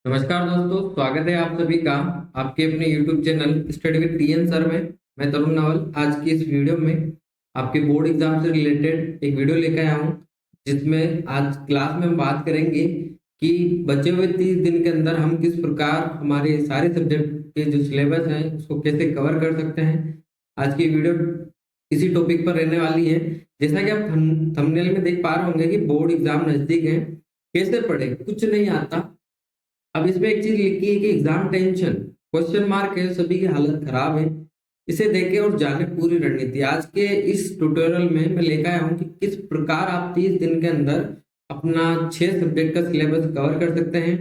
नमस्कार दोस्तों, स्वागत है आप सभी का आपके अपने YouTube channel study with TN sir में। मैं तरुण नवल आज की इस वीडियो में आपके बोर्ड एग्जाम से रिलेटेड एक वीडियो लेकर आया हूं, जिसमें आज क्लास में हम बात करेंगे कि बचे हुए 30 दिन के अंदर हम किस प्रकार हमारे सारे सब्जेक्ट के जो सिलेबस हैं उसको कैसे कवर कर सकते हैं। आज की वीडियो इसी टॉपिक पर रहने वाली है। जैसा कि आप थंबनेल में देख पा रहे होंगे कि बोर्ड एग्जाम नजदीक है, कैसे पढ़े कुछ नहीं आता। अब इसमें एक चीज लिखी है कि एग्जाम टेंशन क्वेश्चन मार्क है, सभी की हालत खराब है। इसे देखें और जाने पूरी रणनीति। आज के इस ट्यूटोरियल में मैं लेकर आया हूं कि किस प्रकार आप 30 दिन के अंदर अपना 6 सब्जेक्ट का सिलेबस कवर कर सकते हैं।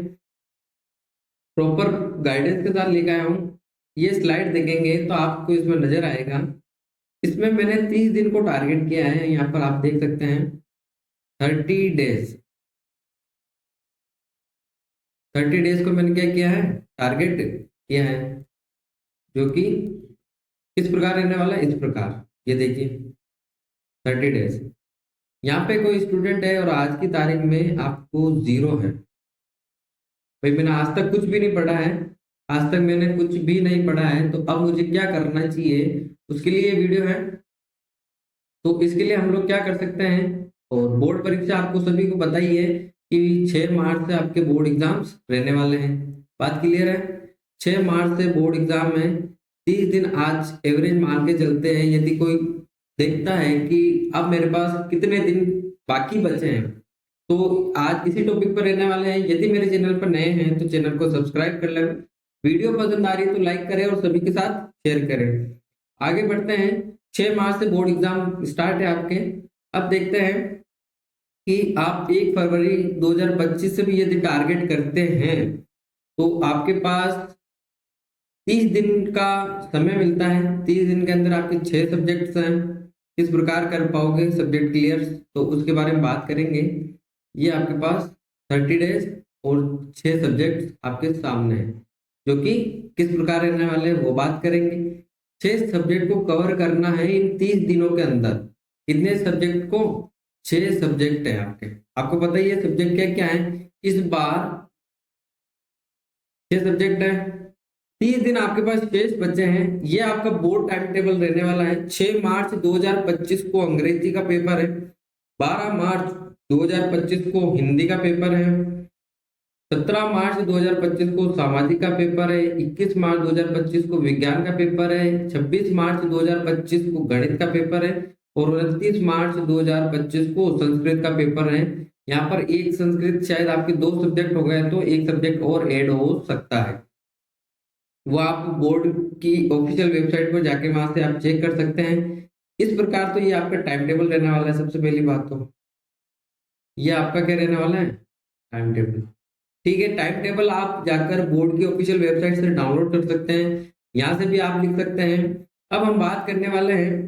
प्रॉपर गाइडेंस के साथ लेकर आया हूं। ये स्लाइड देखेंगे तो आपको इसमें नजर आएगा। इसमें मैंने 30 दिन को टारगेट किया है, यहाँ पर आप देख सकते हैं 30 डेज। 30 डेज को मैंने क्या किया है, टारगेट किया है, जो कि किस प्रकार रहने वाला है, इस प्रकार। ये देखिए 30 डेज। यहाँ पे कोई स्टूडेंट है और आज की तारीख में आपको 0 है। भाई मैंने आज तक कुछ भी नहीं पढ़ा है, आज तक मैंने कुछ भी नहीं पढ़ा है, तो अब मुझे क्या करना चाहिए, उसके लिए ये वीडियो है। तो इसके लिए हम लोग क्या कर सकते हैं, और बोर्ड परीक्षा आपको सभी को पता ही है कि 6 मार्च से आपके बोर्ड एग्जाम्स रहने वाले हैं। बात क्लियर है? 6 मार्च से बोर्ड एग्जाम है। 30 दिन आज एवरेज मान के चलते हैं। यदि कोई देखता है कि अब मेरे पास कितने दिन बाकी बचे हैं, तो आज इसी टॉपिक पर रहने वाले हैं। यदि मेरे चैनल पर नए हैं तो चैनल को सब्सक्राइब कर लें। वीडियो पसंद आ रही है तो लाइक करें और सभी के साथ शेयर करें। आगे बढ़ते हैं। 6 मार्च से बोर्ड एग्जाम स्टार्ट है आपके। अब देखते हैं कि आप 1 फरवरी 2025 से भी यदि टारगेट करते हैं तो आपके पास 30 दिन का समय मिलता है। 30 दिन के अंदर आपके 6 सब्जेक्ट्स हैं। किस प्रकार कर पाओगे सब्जेक्ट क्लियर, तो उसके बारे में बात करेंगे। ये आपके पास 30 डेज और 6 सब्जेक्ट्स आपके सामने हैं, जो कि किस प्रकार रहने वाले हैं वो बात करेंगे। 6 सब्जेक्ट को कवर करना है इन 30 दिनों के अंदर। कितने सब्जेक्ट को? 6 सब्जेक्ट है आपके। आपको पता ही है सब्जेक्ट क्या क्या है। इस बार 6 सब्जेक्ट है। 30 दिन आपके पास शेष बचे हैं। ये आपका बोर्ड टाइम टेबल रहने वाला है। 6 मार्च 2025 को अंग्रेजी का पेपर है। 12 मार्च 2025 को हिंदी का पेपर है। 17 मार्च 2025 को सामाजिक का पेपर है। 21 मार्च 2025 को विज्ञान का पेपर है। 26 मार्च 2025 को गणित का पेपर है और 29 मार्च 2025 को संस्कृत का पेपर है। यहाँ पर एक संस्कृत शायद आपके 2 सब्जेक्ट हो गए, तो एक सब्जेक्ट और ऐड हो सकता है। वो आप बोर्ड की ऑफिशियल वेबसाइट पर जाके वहां से आप चेक कर सकते हैं। इस प्रकार तो ये आपका टाइम टेबल रहने वाला है। सबसे पहली बात तो ये आपका क्या रहने वाला है, टाइम टेबल। ठीक है, टाइम टेबल आप जाकर बोर्ड की ऑफिशियल वेबसाइट से डाउनलोड कर सकते हैं। यहाँ से भी आप लिख सकते हैं। अब हम बात करने वाले हैं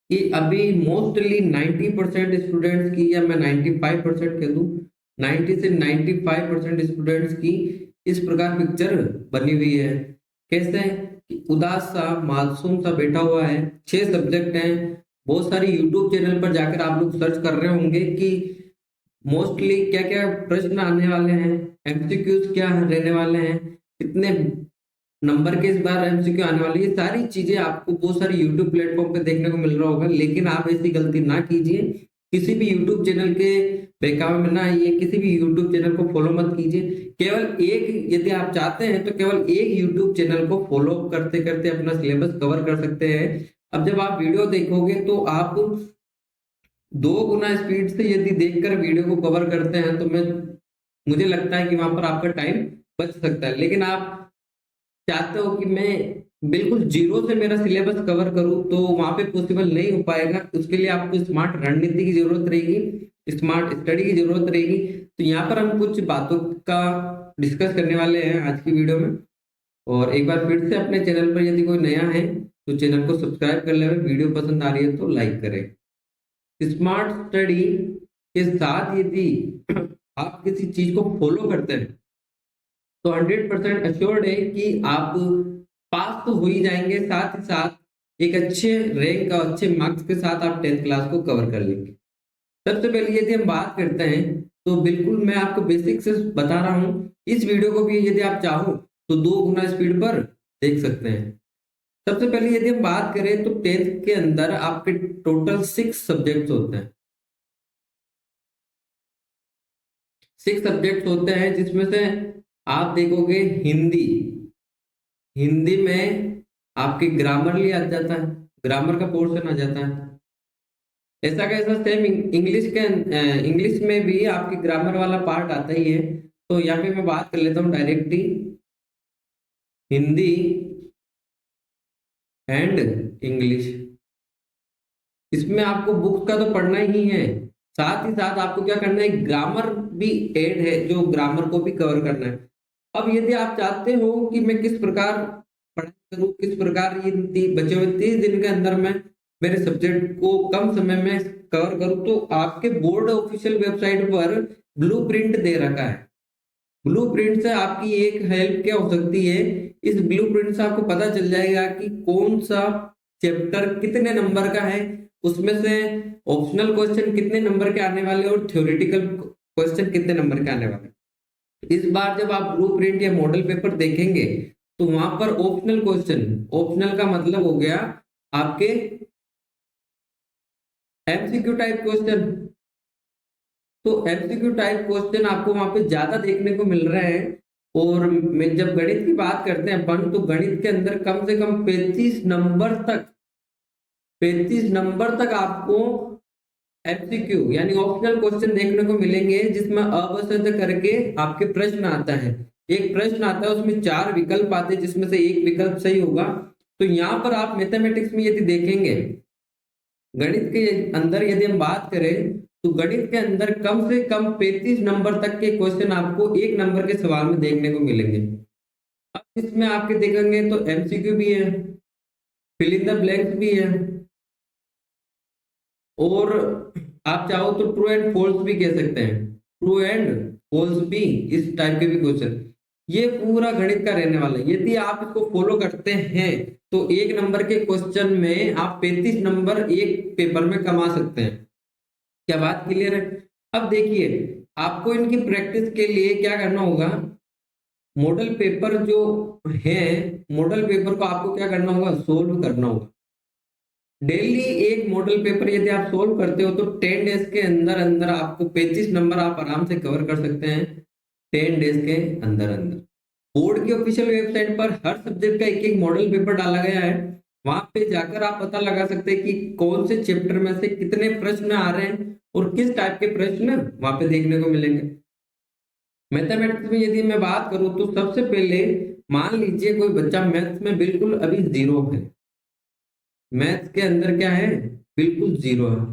कि अभी मोस्टली 90% स्टूडेंट्स की, या मैं 95% कह दूं, 90 से 95% स्टूडेंट्स की इस प्रकार पिक्चर बनी हुई है। कैसे? कि उदास सा मासूम सा बैठा हुआ है। 6 सब्जेक्ट हैं। बहुत सारी यूट्यूब चैनल पर जाकर आप लोग सर्च कर रहे होंगे कि मोस्टली क्या क्या प्रश्न आने वाले हैं, एमसीक्यूज क्या रहने वाले हैं, कितने नंबर के इस बार एमसीक्यू आने वाली है। ये सारी चीजें आपको बहुत सारी यूट्यूब प्लेटफॉर्म पे देखने को मिल रहा होगा, लेकिन आप ऐसी गलती ना कीजिए। किसी भी यूट्यूब चैनल के बहकावे में ना आइए। किसी भी यूट्यूब चैनल को फॉलो मत कीजिए। केवल एक, यदि आप चाहते हैं तो केवल एक यूट्यूब चैनल को फॉलो करते करते अपना सिलेबस कवर कर सकते हैं। अब जब आप वीडियो देखोगे तो आप 2 गुना स्पीड से यदि देखकर वीडियो को कवर करते हैं तो मुझे लगता है कि वहां पर आपका टाइम बच सकता है। लेकिन आप चाहते हो कि मैं बिल्कुल जीरो से मेरा सिलेबस कवर करूं, तो वहां पे पॉसिबल नहीं हो पाएगा। उसके लिए आपको स्मार्ट रणनीति की जरूरत रहेगी, स्मार्ट स्टडी की जरूरत रहेगी। तो यहाँ पर हम कुछ बातों का डिस्कस करने वाले हैं आज की वीडियो में। और एक बार फिर से अपने चैनल पर यदि कोई नया है तो चैनल को सब्सक्राइब कर ले। वीडियो पसंद आ रही है तो लाइक करें। स्मार्ट स्टडी के साथ यदि आप किसी चीज को फॉलो करते हैं तो 100% अश्योर्ड है कि आप पास तो हो ही जाएंगे, साथ ही साथ एक अच्छे रैंक और अच्छे मार्क्स के साथ आप 10th क्लास को कवर कर लेंगे। सबसे पहले यदि हम बात करते हैं तो बिल्कुल मैं आपको बेसिक से बता रहा हूँ। इस वीडियो को भी यदि आप चाहो तो 2 गुना स्पीड पर देख सकते हैं। सबसे पहले यदि हम बात करें तो 10th के अंदर आपके टोटल 6 सब्जेक्ट्स होते हैं। 6 सब्जेक्ट्स होते हैं जिसमें से आप देखोगे हिंदी। हिंदी में आपके ग्रामरली आ जाता है, ग्रामर का पोर्शन आ जाता है। ऐसा कैसा सेम इंग्लिश के इंग्लिश में भी आपकी ग्रामर वाला पार्ट आता ही है। तो यहाँ पे मैं बात कर लेता हूँ डायरेक्टली हिंदी एंड इंग्लिश। इसमें आपको बुक्स का तो पढ़ना ही है, साथ ही साथ आपको क्या करना है, ग्रामर भी ऐड है जो ग्रामर को भी कवर करना है। अब यदि आप चाहते हो कि मैं किस प्रकार पढ़ाई करूं, किस प्रकार ये बचे हुए 30 दिन के अंदर मैं मेरे सब्जेक्ट को कम समय में कवर करूं, तो आपके बोर्ड ऑफिशियल वेबसाइट पर ब्लूप्रिंट दे रखा है। ब्लूप्रिंट से आपकी एक हेल्प क्या हो सकती है, इस ब्लूप्रिंट से आपको पता चल जाएगा कि कौन सा चैप्टर कितने नंबर का है, उसमें से ऑप्शनल क्वेश्चन कितने नंबर के आने वाले और थ्योरेटिकल क्वेश्चन कितने नंबर के आने वाले। इस बार जब आप ब्लूप्रिंट या मॉडल पेपर देखेंगे तो वहां पर ऑप्शनल क्वेश्चन, ऑप्शनल का मतलब हो गया आपके एमसीक्यू टाइप क्वेश्चन, तो एमसीक्यू टाइप क्वेश्चन आपको वहां पे ज्यादा देखने को मिल रहे हैं। और मैं जब गणित की बात करते हैं अपन, तो गणित के अंदर कम से कम 35 नंबर तक आपको एमसीक्यू यानी ऑप्शनल क्वेश्चन देखने को मिलेंगे, जिसमें अवसद करके आपके प्रश्न आता है। एक प्रश्न आता है उसमें 4 विकल्प आते हैं जिसमें से एक विकल्प सही होगा। तो यहाँ पर आप मैथमेटिक्स में यदि देखेंगे, गणित के अंदर यदि हम बात करें तो गणित के अंदर कम से कम 35 नंबर तक के क्वेश्चन आपको 1 नंबर के सवाल में देखने को मिलेंगे। अब इसमें आपके देखेंगे तो एमसीक्यू भी है, फिल इन द ब्लैंक्स भी है, और आप चाहो तो ट्रू एंड फॉल्स भी कह सकते हैं, ट्रू एंड फॉल्स भी, इस टाइप के भी क्वेश्चन। ये पूरा गणित का रहने वाला है। यदि आप इसको फॉलो करते हैं तो 1 नंबर के क्वेश्चन में आप 35 नंबर एक पेपर में कमा सकते हैं। क्या बात क्लियर है? अब देखिए, आपको इनकी प्रैक्टिस के लिए क्या करना होगा, मॉडल पेपर जो है, मॉडल पेपर को आपको क्या करना होगा, सोल्व करना होगा। डेली एक मॉडल पेपर यदि आप सोल्व करते हो तो 10 डेज के अंदर अंदर आपको 35 नंबर आप आराम से कवर कर सकते हैं, 10 डेज के अंदर अंदर। बोर्ड की ऑफिशियल वेबसाइट पर हर सब्जेक्ट का एक एक मॉडल पेपर डाला गया है। वहां पे जाकर आप पता लगा सकते हैं कि कौन से चैप्टर में से कितने प्रश्न आ रहे हैं और किस टाइप के प्रश्न वहां पे देखने को मिलेंगे। मैथमेटिक्स में यदि मैं बात करूं तो सबसे पहले मान लीजिए कोई बच्चा मैथ्स में बिल्कुल अभी जीरो है, मैथ्स के अंदर क्या है, बिल्कुल जीरो है,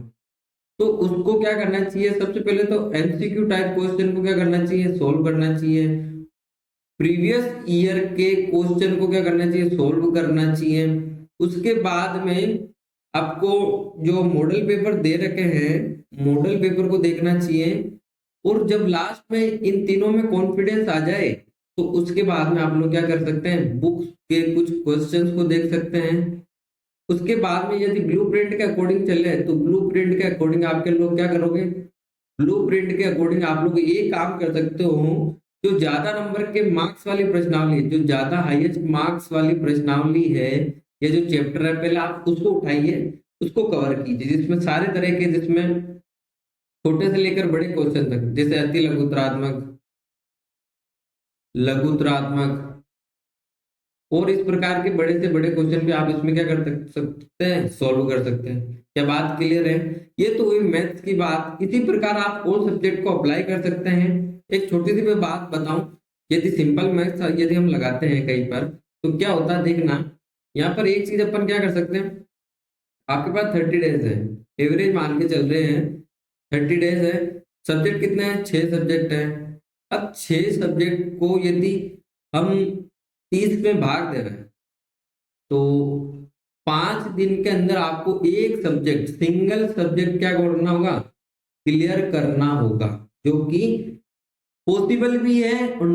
तो उसको क्या करना चाहिए, सबसे पहले तो एमसीक्यू टाइप क्वेश्चन को क्या करना चाहिए, सोल्व करना चाहिए। प्रीवियस ईयर के क्वेश्चन को क्या करना चाहिए, सोल्व करना चाहिए। उसके बाद में आपको जो मॉडल पेपर दे रखे हैं, मॉडल पेपर को देखना चाहिए। और जब लास्ट में इन तीनों में कॉन्फिडेंस आ जाए तो उसके बाद में आप लोग क्या कर सकते हैं, बुक्स के कुछ क्वेश्चंस को देख सकते हैं। उसके बाद में यदि ब्लूप्रिंट के अकॉर्डिंग चले तो ब्लूप्रिंट के अकॉर्डिंग आपके लोग क्या करोगे, ब्लूप्रिंट के अकॉर्डिंग आप लोग ये काम कर सकते हो, जो ज्यादा नंबर के मार्क्स वाली प्रश्नावली, जो ज्यादा हाईएस्ट मार्क्स वाली प्रश्नावली है या जो चैप्टर है, पहले आप उसको उठाइए, उसको कवर कीजिए, जिसमें सारे तरह के, जिसमें छोटे से लेकर बड़े क्वेश्चन तक, जैसे अति लघुतरात्मक, लघुतरात्मक और इस प्रकार के बड़े से बड़े क्वेश्चन भी आप इसमें क्या कर सकते हैं, सॉल्व कर सकते हैं। क्या बात क्लियर है? ये तो हुई मैथ्स की बात। इसी प्रकार आप और सब्जेक्ट को अप्लाई कर सकते हैं। एक छोटी सी मैं बात बताऊं, यदि सिंपल मैथ्स यदि हम लगाते हैं कहीं पर तो क्या होता है, देखना यहाँ पर एक चीज अपन क्या कर सकते हैं, आपके पास 30 डेज है, एवरेज मान के चल रहे हैं 30 डेज है, सब्जेक्ट कितने हैं, 6 सब्जेक्ट हैं। अब 6 सब्जेक्ट को यदि हम 30 में भाग दे रहे हैं तो 5 दिन के अंदर आपको एक सब्जेक्ट, सिंगल सब्जेक्ट क्या करना होगा, क्लियर करना होगा, जो कि पॉसिबल भी है और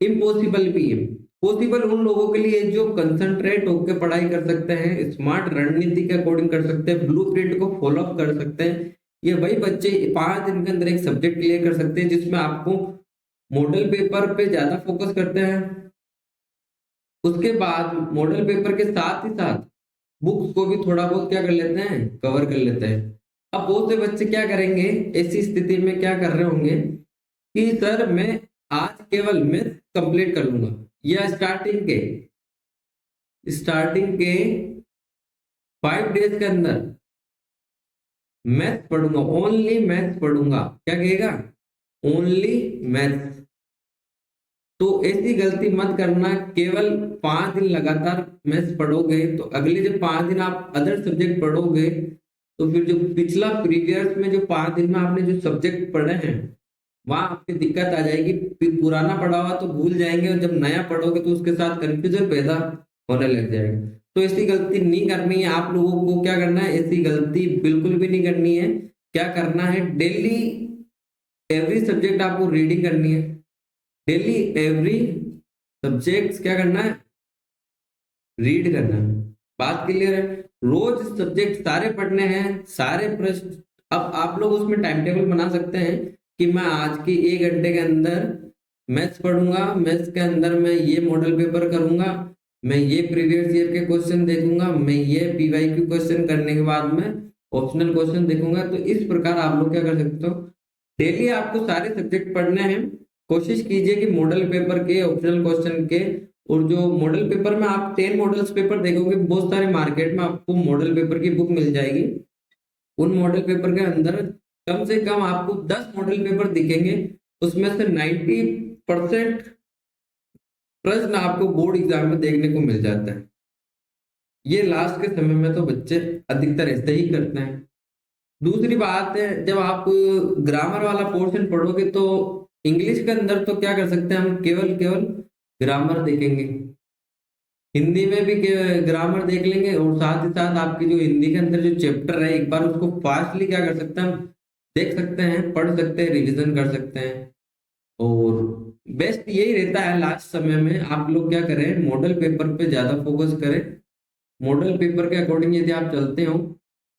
इम्पॉसिबल भी है। पॉसिबल उन लोगों के लिए जो कंसंट्रेट होकर पढ़ाई कर सकते हैं, स्मार्ट रणनीति के अकॉर्डिंग कर सकते हैं, ब्लूप्रिंट को फॉलो अप कर सकते हैं। ये वही बच्चे 5 दिन के अंदर एक सब्जेक्ट क्लियर कर सकते हैं जिसमें आपको मॉडल पेपर पे ज्यादा फोकस करते हैं। उसके बाद मॉडल पेपर के साथ ही साथ बुक्स को भी थोड़ा बहुत क्या कर लेते हैं, कवर कर लेते हैं। अब बहुत से बच्चे क्या करेंगे, ऐसी स्थिति में क्या कर रहे होंगे कि सर मैं आज केवल मैथ कंप्लीट कर लूंगा, या स्टार्टिंग के 5 डेज के अंदर मैथ पढ़ूंगा, ओनली मैथ पढ़ूंगा। क्या कहेगा, ओनली मैथ। तो ऐसी गलती मत करना। केवल 5 दिन लगातार मैथ्स पढ़ोगे तो अगले जो 5 दिन आप अदर सब्जेक्ट पढ़ोगे तो फिर जो पिछला प्रीवियस में जो 5 दिन में आपने जो सब्जेक्ट पढ़े हैं वहां आपकी दिक्कत आ जाएगी। फिर पुराना पढ़ा हुआ तो भूल जाएंगे और जब नया पढ़ोगे तो उसके साथ कंफ्यूजन पैदा होने लग जाएगा। तो ऐसी गलती नहीं करनी है आप लोगों को। क्या करना है, ऐसी गलती बिल्कुल भी नहीं करनी है। क्या करना है, डेली एवरी सब्जेक्ट आपको रीडिंग करनी है। डेली एवरी सब्जेक्ट क्या करना है, रीड करना है। बात क्लियर है। रोज सब्जेक्ट सारे पढ़ने हैं, सारे प्रश्न। अब आप लोग उसमें टाइम टेबल बना सकते हैं कि मैं आज के 1 घंटे के अंदर मैथ्स पढ़ूंगा, मैथ्स के अंदर मैं ये मॉडल पेपर करूंगा, मैं ये प्रीवियस ईयर के क्वेश्चन देखूंगा, मैं ये पीवाईक्यू क्वेश्चन करने के बाद में ऑप्शनल क्वेश्चन देखूंगा। तो इस प्रकार आप लोग क्या कर सकते हो, डेली आपको सारे सब्जेक्ट पढ़ने हैं। कोशिश कीजिए कि मॉडल पेपर के, ऑप्शनल क्वेश्चन के, और जो मॉडल पेपर में आप 10 मॉडल्स पेपर देखोगे, बहुत सारे मार्केट में आपको मॉडल पेपर की बुक मिल जाएगी। उन मॉडल पेपर के अंदर कम से कम आपको 10 मॉडल पेपर दिखेंगे, उसमें से 90% प्रश्न आपको बोर्ड एग्जाम में देखने को मिल जाता है। ये लास्ट के समय में तो बच्चे अधिकतर ऐसे ही करते हैं। दूसरी बात है, जब आप ग्रामर वाला पोर्शन पढ़ोगे तो इंग्लिश के अंदर तो क्या कर सकते हैं, हम केवल केवल ग्रामर देखेंगे। हिंदी में भी ग्रामर देख लेंगे, और साथ ही साथ आपकी जो हिंदी के अंदर जो चैप्टर है एक बार उसको फास्टली क्या कर सकते हैं, हम देख सकते हैं, पढ़ सकते हैं, रिवीजन कर सकते हैं। और बेस्ट यही रहता है लास्ट समय में आप लोग क्या करें, मॉडल पेपर पे ज्यादा फोकस करें। मॉडल पेपर के अकॉर्डिंग यदि आप चलते हो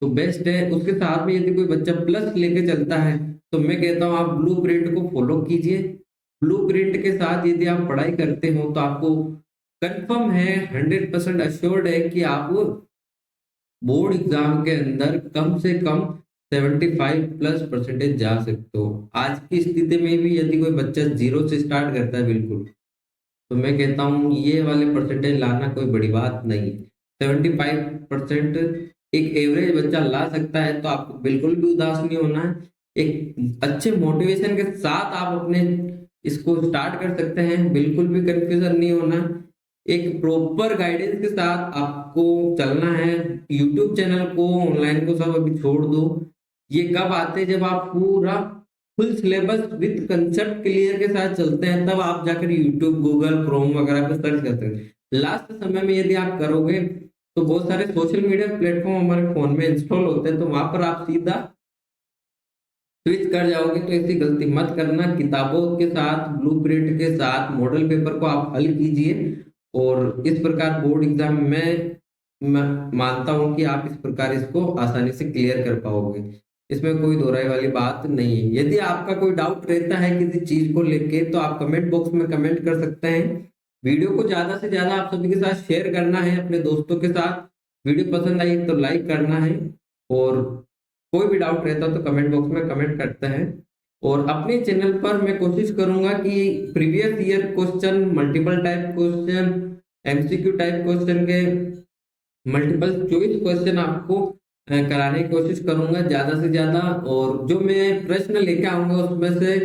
तो बेस्ट है। उसके साथ में यदि कोई बच्चा प्लस लेके चलता है तो मैं कहता हूँ आप ब्लू प्रिंट को फॉलो कीजिए। ब्लू प्रिंट के साथ यदि आप पढ़ाई करते हो तो आपको कंफर्म है, 100% अश्योर्ड है कि आप बोर्ड एग्जाम के अंदर कम से कम 75+ % जा सकते हो। आज की स्थिति में भी यदि कोई बच्चा 0 से स्टार्ट करता है बिल्कुल, तो मैं कहता हूँ ये वाले परसेंटेज लाना कोई बड़ी बात नहीं है। 75% एक एवरेज बच्चा ला सकता है, तो आपको बिल्कुल भी उदास नहीं होना है। एक अच्छे मोटिवेशन के साथ आप अपने इसको स्टार्ट कर सकते हैं, बिल्कुल भी कंफ्यूजन नहीं होना। एक प्रॉपर गाइडेंस के साथ आपको चलना है। यूट्यूब चैनल को, ऑनलाइन को सब अभी छोड़ दो। ये कब आते हैं, जब आप पूरा full syllabus with concept clear के साथ चलते हैं, तब आप जाकर यूट्यूब, गूगल, क्रोम वगैरह पे सर्च करते हैं। लास्ट समय में यदि आप करोगे तो बहुत सारे सोशल मीडिया प्लेटफॉर्म हमारे फोन में इंस्टॉल होते हैं, तो वहां पर आप सीधा स्विच कर जाओगे। तो ऐसी गलती मत करना। किताबों के साथ, ब्लूप्रिंट के साथ मॉडल पेपर को आप हल कीजिए, और इस प्रकार बोर्ड एग्जाम में मैं मानता हूं कि आप इस प्रकार इसको आसानी से क्लियर कर पाओगे। इसमें कोई दो राय वाली बात नहीं है। यदि आपका कोई डाउट रहता है किसी चीज को लेके तो आप कमेंट बॉक्स में कमेंट कर सकते हैं। वीडियो को ज्यादा से ज्यादा आप सभी के साथ शेयर करना है, अपने दोस्तों के साथ। वीडियो पसंद आई तो लाइक करना है, और कोई भी डाउट रहता है तो कमेंट बॉक्स में कमेंट करते हैं। और अपने चैनल पर मैं कोशिश करूंगा कि previous year question, multiple type question, MCQ type question के मल्टीपल चॉइस क्वेश्चन आपको कराने की कोशिश करूंगा ज्यादा से ज्यादा। और जो मैं प्रश्न लेके आऊंगा उसमें से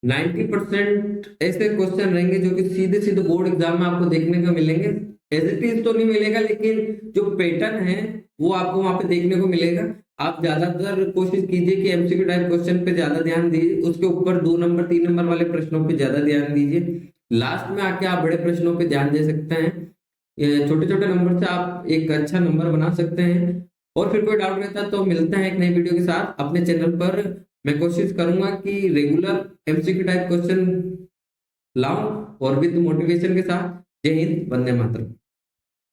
90% ऐसे क्वेश्चन रहेंगे जो कि सीधे सीधे बोर्ड एग्जाम में आपको देखने को मिलेंगे। एज इट इज तो नहीं मिलेगा, लेकिन जो पैटर्न है वो आपको वहां पे देखने को मिलेगा। आप ज्यादातर कोशिश कीजिए कि एमसीक्यू टाइप क्वेश्चन पे ज्यादा ध्यान दीजिए, उसके ऊपर 2 नंबर 3 नंबर वाले प्रश्नों पे ज्यादा ध्यान दीजिए। लास्ट में आके आप बड़े प्रश्नों पे ध्यान दे सकते हैं। छोटे छोटे नंबर से आप एक अच्छा नंबर बना सकते हैं। और फिर कोई डाउट रहता है तो मिलते हैं एक नई वीडियो के साथ अपने चैनल पर। मैं कोशिश करूंगा कि रेगुलर एमसीक्यू टाइप क्वेश्चन लाऊं और विद मोटिवेशन के साथ। जय हिंद, वंदे मातरम।